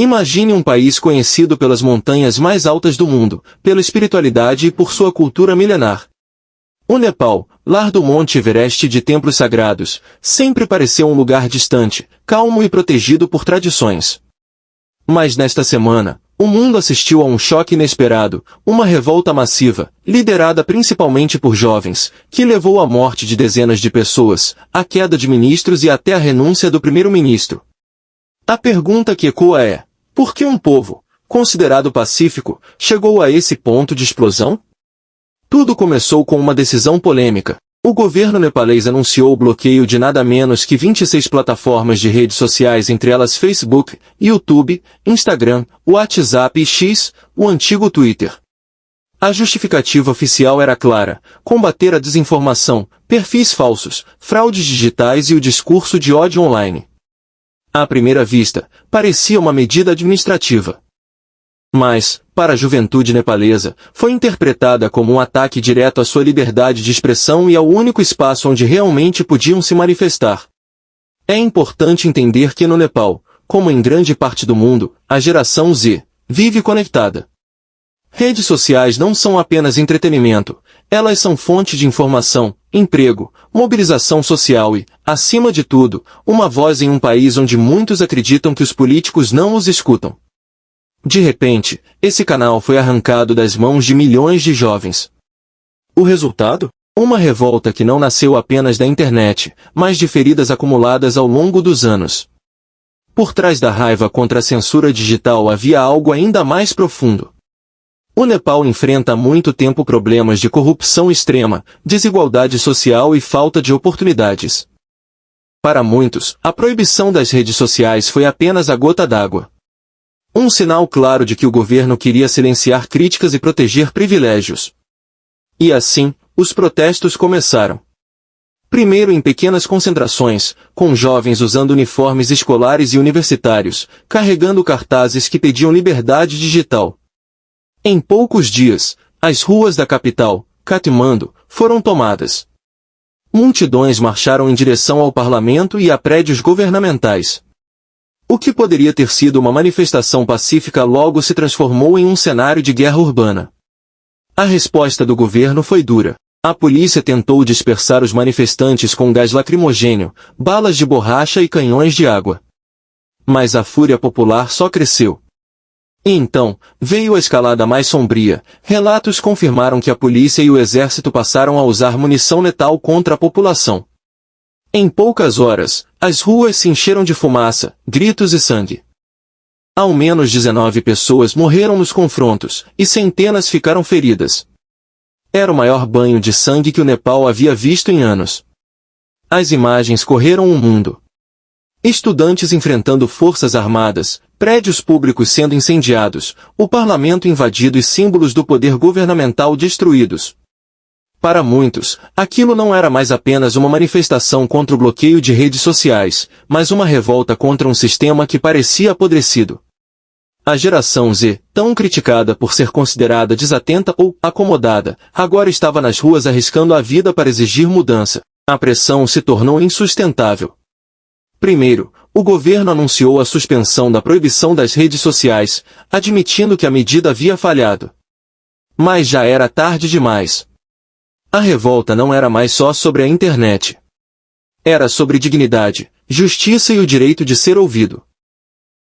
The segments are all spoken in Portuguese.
Imagine um país conhecido pelas montanhas mais altas do mundo, pela espiritualidade e por sua cultura milenar. O Nepal, lar do Monte Everest e de templos sagrados, sempre pareceu um lugar distante, calmo e protegido por tradições. Mas nesta semana, o mundo assistiu a um choque inesperado, uma revolta massiva, liderada principalmente por jovens, que levou à morte de dezenas de pessoas, à queda de ministros e até à renúncia do primeiro-ministro. A pergunta que ecoa é: por que um povo, considerado pacífico, chegou a esse ponto de explosão? Tudo começou com uma decisão polêmica. O governo nepalês anunciou o bloqueio de nada menos que 26 plataformas de redes sociais, entre elas Facebook, YouTube, Instagram, WhatsApp e X, o antigo Twitter. A justificativa oficial era clara: combater a desinformação, perfis falsos, fraudes digitais e o discurso de ódio online. À primeira vista, parecia uma medida administrativa. Mas, para a juventude nepalesa, foi interpretada como um ataque direto à sua liberdade de expressão e ao único espaço onde realmente podiam se manifestar. É importante entender que no Nepal, como em grande parte do mundo, a geração Z vive conectada. Redes sociais não são apenas entretenimento, elas são fonte de informação, emprego, mobilização social e, acima de tudo, uma voz em um país onde muitos acreditam que os políticos não os escutam. De repente, esse canal foi arrancado das mãos de milhões de jovens. O resultado? Uma revolta que não nasceu apenas da internet, mas de feridas acumuladas ao longo dos anos. Por trás da raiva contra a censura digital havia algo ainda mais profundo. O Nepal enfrenta há muito tempo problemas de corrupção extrema, desigualdade social e falta de oportunidades. Para muitos, a proibição das redes sociais foi apenas a gota d'água. Um sinal claro de que o governo queria silenciar críticas e proteger privilégios. E assim, os protestos começaram. Primeiro em pequenas concentrações, com jovens usando uniformes escolares e universitários, carregando cartazes que pediam liberdade digital. Em poucos dias, as ruas da capital, Katmandu, foram tomadas. Multidões marcharam em direção ao parlamento e a prédios governamentais. O que poderia ter sido uma manifestação pacífica logo se transformou em um cenário de guerra urbana. A resposta do governo foi dura. A polícia tentou dispersar os manifestantes com gás lacrimogêneo, balas de borracha e canhões de água. Mas a fúria popular só cresceu. E então, veio a escalada mais sombria. Relatos confirmaram que a polícia e o exército passaram a usar munição letal contra a população. Em poucas horas, as ruas se encheram de fumaça, gritos e sangue. Ao menos 19 pessoas morreram nos confrontos, e centenas ficaram feridas. Era o maior banho de sangue que o Nepal havia visto em anos. As imagens correram o mundo. Estudantes enfrentando forças armadas, prédios públicos sendo incendiados, o parlamento invadido e símbolos do poder governamental destruídos. Para muitos, aquilo não era mais apenas uma manifestação contra o bloqueio de redes sociais, mas uma revolta contra um sistema que parecia apodrecido. A geração Z, tão criticada por ser considerada desatenta ou acomodada, agora estava nas ruas arriscando a vida para exigir mudança. A pressão se tornou insustentável. Primeiro, o governo anunciou a suspensão da proibição das redes sociais, admitindo que a medida havia falhado. Mas já era tarde demais. A revolta não era mais só sobre a internet. Era sobre dignidade, justiça e o direito de ser ouvido.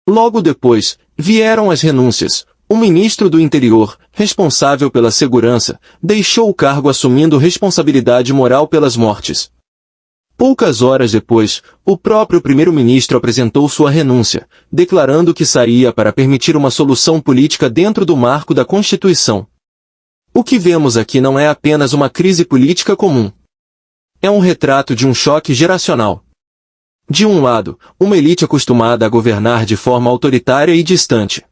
Logo depois, vieram as renúncias. O ministro do Interior, responsável pela segurança, deixou o cargo assumindo responsabilidade moral pelas mortes. Poucas horas depois, o próprio primeiro-ministro apresentou sua renúncia, declarando que sairia para permitir uma solução política dentro do marco da Constituição. O que vemos aqui não é apenas uma crise política comum. É um retrato de um choque geracional. De um lado, uma elite acostumada a governar de forma autoritária e distante.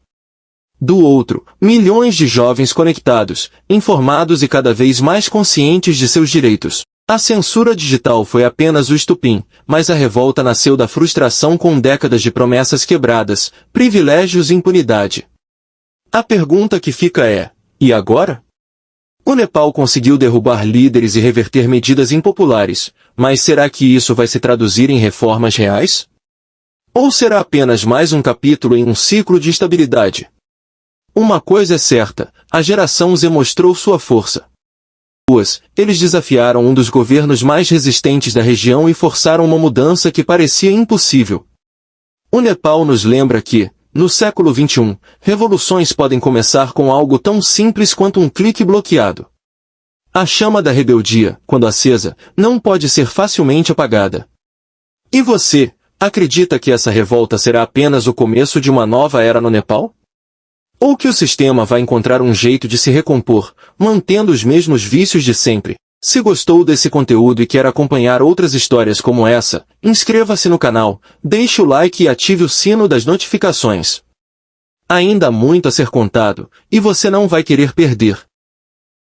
Do outro, milhões de jovens conectados, informados e cada vez mais conscientes de seus direitos. A censura digital foi apenas o estupim, mas a revolta nasceu da frustração com décadas de promessas quebradas, privilégios e impunidade. A pergunta que fica é: e agora? O Nepal conseguiu derrubar líderes e reverter medidas impopulares, mas será que isso vai se traduzir em reformas reais? Ou será apenas mais um capítulo em um ciclo de estabilidade? Uma coisa é certa, a geração Z mostrou sua força. Eles desafiaram um dos governos mais resistentes da região e forçaram uma mudança que parecia impossível. O Nepal nos lembra que, no século XXI, revoluções podem começar com algo tão simples quanto um clique bloqueado. A chama da rebeldia, quando acesa, não pode ser facilmente apagada. E você, acredita que essa revolta será apenas o começo de uma nova era no Nepal? Ou que o sistema vai encontrar um jeito de se recompor, mantendo os mesmos vícios de sempre? Se gostou desse conteúdo e quer acompanhar outras histórias como essa, inscreva-se no canal, deixe o like e ative o sino das notificações. Ainda há muito a ser contado, e você não vai querer perder.